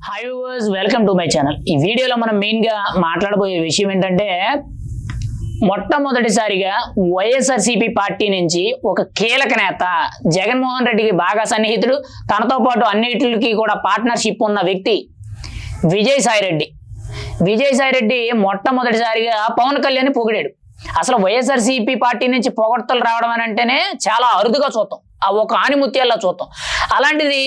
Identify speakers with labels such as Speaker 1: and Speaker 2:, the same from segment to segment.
Speaker 1: Hi viewers, welcome to my channel. ఈ వీడియోలో మనం మెయిన్గా మాట్లాడబోయే విషయం ఏంటంటే, మొట్టమొదటిసారిగా వైఎస్ఆర్సీపీ పార్టీ నుంచి ఒక కీలక నేత, జగన్మోహన్ రెడ్డికి బాగా సన్నిహితుడు, తనతో పాటు అన్నిటికీ కూడా పార్ట్నర్షిప్ ఉన్న వ్యక్తి విజయసాయిరెడ్డి. విజయసాయిరెడ్డి మొట్టమొదటిసారిగా పవన్ కళ్యాణ్ పొగిడాడు. అసలు వైఎస్ఆర్సీపీ పార్టీ నుంచి పొగడ్తలు రావడం అని అంటేనే చాలా అరుదుగా చూస్తాం, ఆ ఒక ఆనిముత్యాల్లో చూస్తాం. అలాంటిది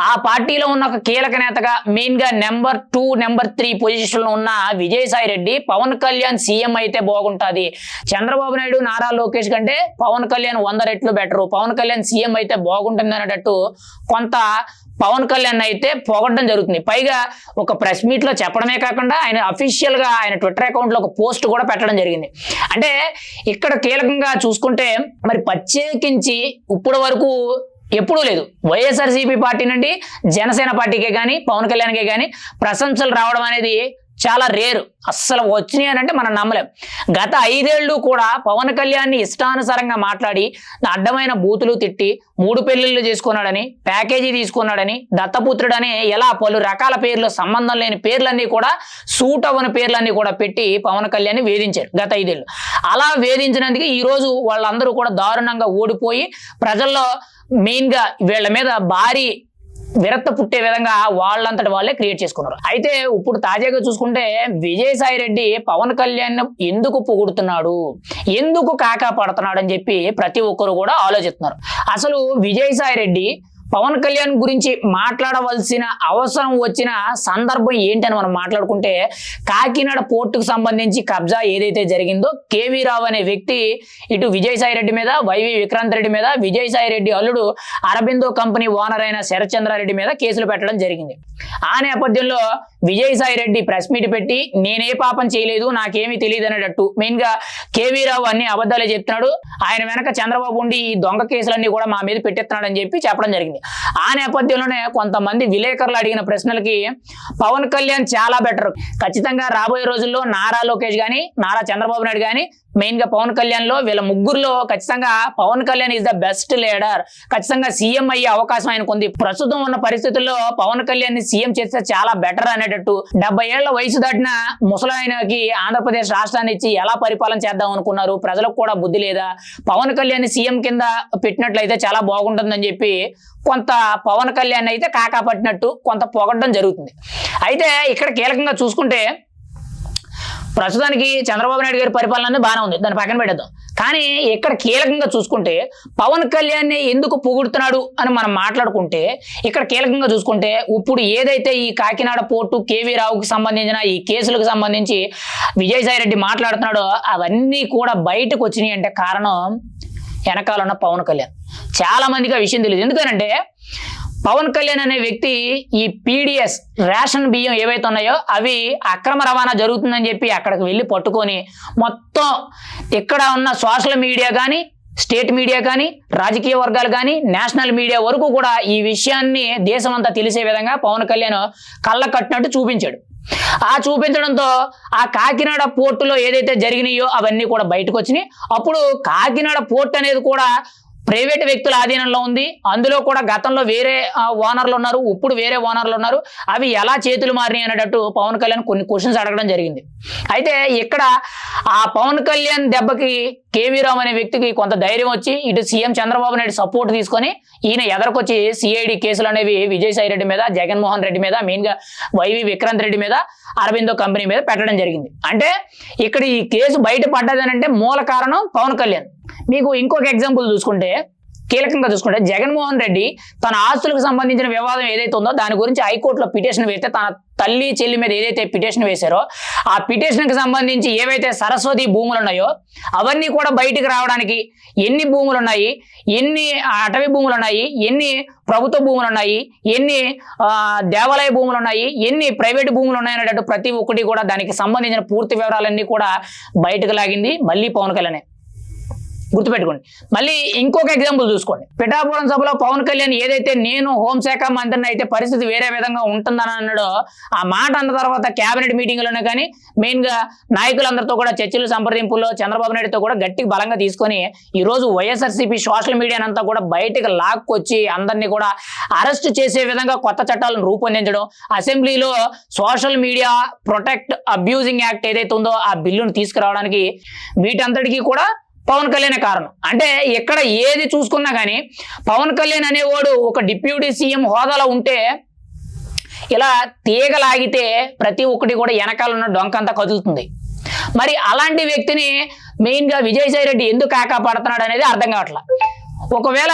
Speaker 1: ఆ పార్టీలో ఉన్న ఒక కీలక నేతగా మెయిన్గా నెంబర్ 2, నెంబర్ 3 పొజిషన్లో ఉన్న విజయసాయిరెడ్డి పవన్ కళ్యాణ్ సీఎం అయితే బాగుంటుంది, చంద్రబాబు నాయుడు నారా లోకేష్ కంటే పవన్ కళ్యాణ్ 100 రెట్లు బెటరు, పవన్ కళ్యాణ్ సీఎం అయితే బాగుంటుంది అనేటట్టు కొంత పవన్ కళ్యాణ్ అయితే పొగడడం జరుగుతుంది. పైగా ఒక ప్రెస్ మీట్ లో చెప్పడమే కాకుండా ఆయన అఫీషియల్ గా ఆయన ట్విట్టర్ అకౌంట్ లో ఒక పోస్ట్ కూడా పెట్టడం జరిగింది. అంటే ఇక్కడ కీలకంగా చూసుకుంటే మరి ప్రత్యేకించి ఇప్పటి వరకు ఎప్పుడూ లేదు వైఎస్ఆర్సీపీ పార్టీ నుండి జనసేన పార్టీకే కానీ పవన్ కళ్యాణ్కే కానీ ప్రశంసలు రావడం అనేది చాలా రేరు. అస్సలు వచ్చినాయి అని అంటే మనం నమ్మలేం. గత 5 ఏళ్ళు కూడా పవన్ కళ్యాణ్ని ఇష్టానుసారంగా మాట్లాడి అడ్డమైన బూతులు తిట్టి 3 పెళ్లిళ్ళు చేసుకున్నాడని, ప్యాకేజీ తీసుకున్నాడని, దత్తపుత్రుడని ఎలా పలు రకాల పేర్లు, సంబంధం లేని పేర్లన్నీ కూడా, సూట్ అవ్వని పేర్లన్నీ కూడా పెట్టి పవన్ కళ్యాణ్ని వేధించారు గత 5 ఏళ్ళు. అలా వేధించినందుకు ఈరోజు వాళ్ళందరూ కూడా దారుణంగా ఓడిపోయి ప్రజల్లో మెయిన్గా వీళ్ళ మీద భారీ విరక్త పుట్టే విధంగా వాళ్ళంతటి వాళ్ళే క్రియేట్ చేసుకున్నారు. అయితే ఇప్పుడు తాజాగా చూసుకుంటే విజయసాయిరెడ్డి పవన్ కళ్యాణ్ ఎందుకు పొగుడుతున్నాడు, ఎందుకు కాకా పడుతున్నాడు అని చెప్పి ప్రతి ఒక్కరు కూడా ఆలోచిస్తున్నారు. అసలు విజయసాయిరెడ్డి పవన్ కళ్యాణ్ గురించి మాట్లాడవలసిన అవసరం వచ్చిన సందర్భం ఏంటని మనం మాట్లాడుకుంటే, కాకినాడ పోర్టుకు సంబంధించి కబ్జా ఏదైతే జరిగిందో కేవీ రావు అనే వ్యక్తి ఇటు విజయసాయిరెడ్డి మీద, వైవి విక్రాంత్ రెడ్డి మీద, విజయసాయిరెడ్డి అల్లుడు అరబిందో కంపెనీ ఓనర్ అయిన శరత్చంద్రారెడ్డి మీద కేసులు పెట్టడం జరిగింది. ఆ నేపథ్యంలో విజయసాయిరెడ్డి ప్రెస్ మీట్ పెట్టి నేనే పాపం చేయలేదు, నాకేమీ తెలియదు అనేటట్టు మెయిన్గా కేవీ రావు అన్ని అబద్ధాలే చెప్తున్నాడు, ఆయన వెనక చంద్రబాబు ఉండి ఈ దొంగ కేసులన్నీ కూడా మా మీద పెట్టేస్తున్నాడు అని చెప్పి చెప్పడం జరిగింది. ఆ నేపథ్యంలోనే కొంతమంది విలేకరులు అడిగిన ప్రశ్నలకి పవన్ కళ్యాణ్ చాలా బెటర్, ఖచ్చితంగా రాబోయే రోజుల్లో నారా లోకేష్ కానీ, నారా చంద్రబాబు నాయుడు కానీ, మెయిన్ గా పవన్ కళ్యాణ్ లో వీళ్ళ ముగ్గురులో ఖచ్చితంగా Pawan Kalyan is the best leader, ఖచ్చితంగా సీఎం అయ్యే అవకాశం ఆయనకు ఉంది. ప్రస్తుతం ఉన్న పరిస్థితుల్లో పవన్ కళ్యాణ్ ని సీఎం చేస్తే చాలా బెటర్ అనేటట్టు 70 ఏళ్ల వయసు దాటిన ముసలాయనకి ఆంధ్రప్రదేశ్ రాష్ట్రాన్ని ఇచ్చి ఎలా పరిపాలన చేద్దాం అనుకున్నారు, ప్రజలకు కూడా బుద్ధి లేదా, పవన్ కళ్యాణ్ సీఎం కింద పెట్టినట్లయితే చాలా బాగుంటుందని చెప్పి కొంత పవన్ కళ్యాణ్ అయితే కాకా పట్టినట్టు కొంత పొగడడం జరుగుతుంది. అయితే ఇక్కడ కీలకంగా చూసుకుంటే ప్రస్తుతానికి చంద్రబాబు నాయుడు గారి పరిపాలన బాగానే ఉంది, దాన్ని పక్కన పెట్టేద్దాం. కానీ ఇక్కడ కీలకంగా చూసుకుంటే పవన్ కళ్యాణ్ ఎందుకు పొగుడుతున్నాడు అని మనం మాట్లాడుకుంటే, ఇక్కడ కీలకంగా చూసుకుంటే ఇప్పుడు ఏదైతే ఈ కాకినాడ పోర్టు కేవీ రావుకి సంబంధించిన ఈ కేసులకు సంబంధించి విజయసాయిరెడ్డి మాట్లాడుతున్నాడో అవన్నీ కూడా బయటకు వచ్చినాయి అంటే కారణం వెనకాల ఉన్న పవన్ కళ్యాణ్. చాలా మందికి ఆ విషయం తెలియదు. ఎందుకనంటే పవన్ కళ్యాణ్ అనే వ్యక్తి ఈ పీడిఎస్ రేషన్ బియ్యం ఏవైతే ఉన్నాయో అవి అక్రమ రవాణా జరుగుతుందని చెప్పి అక్కడికి వెళ్ళి పట్టుకొని మొత్తం ఇక్కడ ఉన్న సోషల్ మీడియా కానీ, స్టేట్ మీడియా కానీ, రాజకీయ వర్గాలు కానీ, నేషనల్ మీడియా వరకు కూడా ఈ విషయాన్ని దేశమంతా తెలిసే విధంగా పవన్ కళ్యాణ్ కళ్ళ కట్టినట్టు చూపించాడు. ఆ చూపించడంతో ఆ కాకినాడ పోర్టులో ఏదైతే జరిగినాయో అవన్నీ కూడా బయటకు వచ్చినాయి. అప్పుడు కాకినాడ పోర్ట్ అనేది కూడా ప్రైవేట్ వ్యక్తుల ఆధీనంలో ఉంది, అందులో కూడా గతంలో వేరే ఓనర్లు ఉన్నారు, ఇప్పుడు వేరే ఓనర్లు ఉన్నారు, అవి ఎలా చేతులు మారినాయి అనేటట్టు పవన్ కళ్యాణ్ కొన్ని క్వశ్చన్స్ అడగడం జరిగింది. అయితే ఇక్కడ ఆ పవన్ కళ్యాణ్ దెబ్బకి కేవీ రావు అనే వ్యక్తికి కొంత ధైర్యం వచ్చి ఇటు సీఎం చంద్రబాబు నాయుడు సపోర్ట్ తీసుకొని ఈయన ఎదరకొచ్చి సిఐడి కేసులు అనేవి విజయసాయిరెడ్డి మీద, జగన్మోహన్ రెడ్డి మీద, మెయిన్గా వైవి విక్రాంత్ రెడ్డి మీద, అరబిందో కంపెనీ మీద పెట్టడం జరిగింది. అంటే ఇక్కడ ఈ కేసు బయట పడ్డదనంటే మూల కారణం పవన్ కళ్యాణ్. మీకు ఇంకొక ఎగ్జాంపుల్ చూసుకుంటే, కీలకంగా చూసుకుంటే జగన్మోహన్ రెడ్డి తన ఆస్తులకు సంబంధించిన వివాదం ఏదైతే ఉందో దాని గురించి హైకోర్టులో పిటిషన్ వేస్తే తన తల్లి చెల్లి మీద ఏదైతే పిటిషన్ వేశారో ఆ పిటిషన్కి సంబంధించి ఏవైతే సరస్వతి భూములు ఉన్నాయో అవన్నీ కూడా బయటికి రావడానికి ఎన్ని భూములు ఉన్నాయి, ఎన్ని అటవీ భూములు ఉన్నాయి, ఎన్ని ప్రభుత్వ భూములు ఉన్నాయి, ఎన్ని దేవాలయ భూములు ఉన్నాయి, ఎన్ని ప్రైవేటు భూములు ఉన్నాయి అనేటట్టు ప్రతి ఒక్కటి కూడా దానికి సంబంధించిన పూర్తి వివరాలన్నీ కూడా బయటకు లాగింది మళ్ళీ పవన్ కళ్యాణ్. గుర్తుపెట్టుకోండి. మళ్ళీ ఇంకొక ఎగ్జాంపుల్ చూసుకోండి. పిఠాపురం సభలో పవన్ కళ్యాణ్ ఏదైతే నేను హోంశాఖ మంత్రిని అయితే పరిస్థితి వేరే విధంగా ఉంటుందని అన్నాడో, ఆ మాట అన్న తర్వాత కేబినెట్ మీటింగ్లోనే కానీ మెయిన్ గా నాయకులందరితో కూడా చర్చలు సంప్రదింపుల్లో చంద్రబాబు నాయుడుతో కూడా గట్టిగా బలంగా తీసుకొని ఈ రోజు వైఎస్ఆర్సీపీ సోషల్ మీడియానంతా కూడా బయటకు లాక్కొచ్చి అందరినీ కూడా అరెస్ట్ చేసే విధంగా కొత్త చట్టాలను రూపొందించడం, అసెంబ్లీలో social media protect abusing act ఏదైతే ఉందో ఆ బిల్లును తీసుకురావడానికి వీటంతటికీ కూడా పవన్ కళ్యాణ్ కారణం. అంటే ఎక్కడ ఏది చూసుకున్నా కానీ పవన్ కళ్యాణ్ అనేవాడు ఒక డిప్యూటీ సీఎం హోదాలో ఉంటే ఇలా తీగలాగితే ప్రతి ఒక్కటి కూడా వెనకాల ఉన్న డొంకంతా కదులుతుంది. మరి అలాంటి వ్యక్తిని మెయిన్ గా విజయసాయి రెడ్డి ఎందుకు కాకాపడుతున్నాడు అనేది అర్థం కావట్లా. ఒకవేళ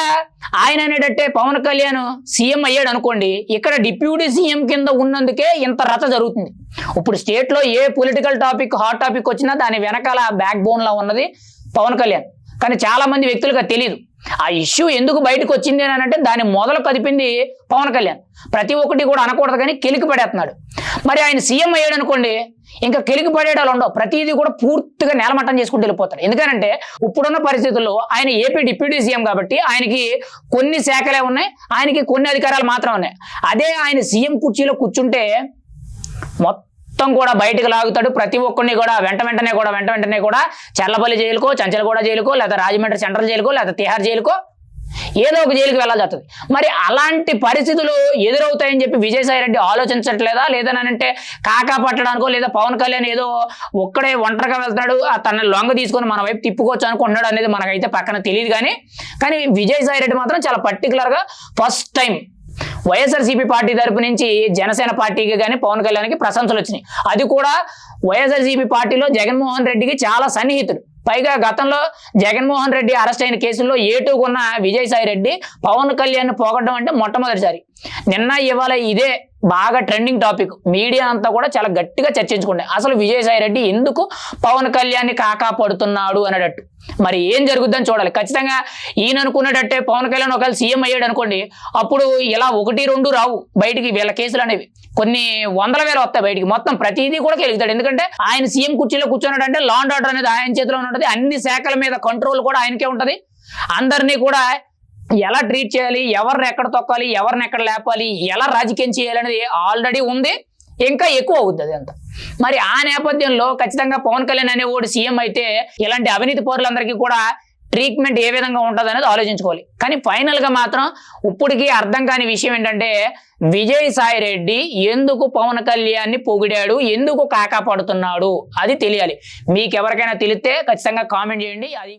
Speaker 1: ఆయన అనేటట్టే పవన్ కళ్యాణ్ సీఎం అయ్యాడు అనుకోండి, ఇక్కడ డిప్యూటీ సీఎం కింద ఉన్నందుకే ఇంత రచ్చ జరుగుతుంది. ఇప్పుడు స్టేట్ లో ఏ పొలిటికల్ టాపిక్ హాట్ టాపిక్ వచ్చినా దాని వెనకాల బ్యాక్ బోన్ లో ఉన్నది పవన్ కళ్యాణ్. కానీ చాలా మంది వ్యక్తులుగా తెలియదు ఆ ఇష్యూ ఎందుకు బయటకు వచ్చింది అని అంటే దాన్ని మొదలు కదిపింది పవన్ కళ్యాణ్. ప్రతి ఒక్కటి కూడా అనకూడదు కానీ కెలికి పడేస్తున్నాడు. మరి ఆయన సీఎం అయ్యాడు అనుకోండి, ఇంకా కెలికి పడేటాలు ఉండవు, ప్రతిదీ కూడా పూర్తిగా నేలమట్టం చేసుకుంటూ వెళ్ళిపోతారు. ఎందుకంటే ఇప్పుడున్న పరిస్థితుల్లో ఆయన ఏపీ డిప్యూటీ సీఎం కాబట్టి ఆయనకి కొన్ని శాఖలే ఉన్నాయి, ఆయనకి కొన్ని అధికారాలు మాత్రం ఉన్నాయి. అదే ఆయన సీఎం కుర్చీలో కూర్చుంటే మొత్తం కూడా బయటకు లాగుతాడు. ప్రతి ఒక్కరిని కూడా వెంట వెంటనే కూడా చర్లపల్లి జైలుకో, చంచలగూడ జైలుకో, లేదా రాజమండ్రి సెంట్రల్ జైలుకో, లేదా తిహార్ జైలుకో ఏదో ఒక జైలుకి వెళ్ళాల్సి వస్తుంది. మరి అలాంటి పరిస్థితులు ఎదురవుతాయని చెప్పి విజయసాయి రెడ్డి ఆలోచించట్లేదా? లేదనంటే కాకా పట్టడానికో, లేదా పవన్ కళ్యాణ్ ఏదో ఒక్కడే ఒంటరిగా వెళ్తున్నాడు తన లొంగ తీసుకొని మన వైపు తిప్పుకోవచ్చు అనుకుంటున్నాడు అనేది మనకైతే పక్కన తెలియదు. కానీ విజయసాయి రెడ్డి మాత్రం చాలా పర్టికులర్ గా ఫస్ట్ టైం వైఎస్ఆర్సీపీ పార్టీ తరపు నుంచి జనసేన పార్టీకి కానీ పవన్ కళ్యాణ్కి ప్రశంసలు వచ్చినాయి. అది కూడా వైఎస్ఆర్సీపీ పార్టీలో జగన్మోహన్ రెడ్డికి చాలా సన్నిహితుడు. పైగా గతంలో జగన్మోహన్ రెడ్డి అరెస్ట్ అయిన కేసుల్లో ఏటుకున్న విజయసాయి రెడ్డి పవన్ కళ్యాణ్ పోగొట్టడం అంటే మొట్టమొదటిసారి. నిన్న ఇవాళ ఇదే బాగా ట్రెండింగ్ టాపిక్. మీడియా అంతా కూడా చాలా గట్టిగా చర్చించుకున్నాయి. అసలు విజయసాయి రెడ్డి ఎందుకు పవన్ కళ్యాణ్ కాకాపడుతున్నాడు అనేటట్టు. మరి ఏం జరుగుద్దని చూడాలి. ఖచ్చితంగా ఈయన అనుకున్నట్టే పవన్ కళ్యాణ్ ఒకవేళ సీఎం అయ్యాడు అనుకోండి, అప్పుడు ఇలా 1-2 రావు బయటికి వీళ్ళ కేసులు అనేవి, కొన్ని 100,000 వస్తాయి బయటికి. మొత్తం ప్రతిదీ కూడా గెలుగుతాడు. ఎందుకంటే ఆయన సీఎం కుర్చీలో కూర్చున్నాడు అంటే లా అండ్ ఆర్డర్ అనేది ఆయన చేతిలో ఉంటుంది. అన్ని శాఖల మీద కంట్రోల్ కూడా ఆయనకే ఉంటది. అందరినీ కూడా ఎలా ట్రీట్ చేయాలి, ఎవరిని ఎక్కడ తొక్కాలి, ఎవరిని ఎక్కడ లేపాలి, ఎలా రాజకీయం చేయాలి అనేది ఆల్రెడీ ఉంది. ఇంకా ఎక్కువ అవుద్ది అది అంతా. మరి ఆ నేపథ్యంలో ఖచ్చితంగా పవన్ కళ్యాణ్ అనేవాడు సీఎం అయితే ఇలాంటి అవినీతి పౌరులందరికీ కూడా ట్రీట్మెంట్ ఏ విధంగా ఉంటుంది అనేది ఆలోచించుకోవాలి. కానీ ఫైనల్ గా మాత్రం ఇప్పటికీ అర్థం కాని విషయం ఏంటంటే విజయసాయి రెడ్డి ఎందుకు పవన్ కళ్యాణ్ ని పొగిడాడు, ఎందుకు కాకాపడుతున్నాడు అది తెలియాలి. మీకు ఎవరికైనా తెలిస్తే ఖచ్చితంగా కామెంట్ చేయండి. అది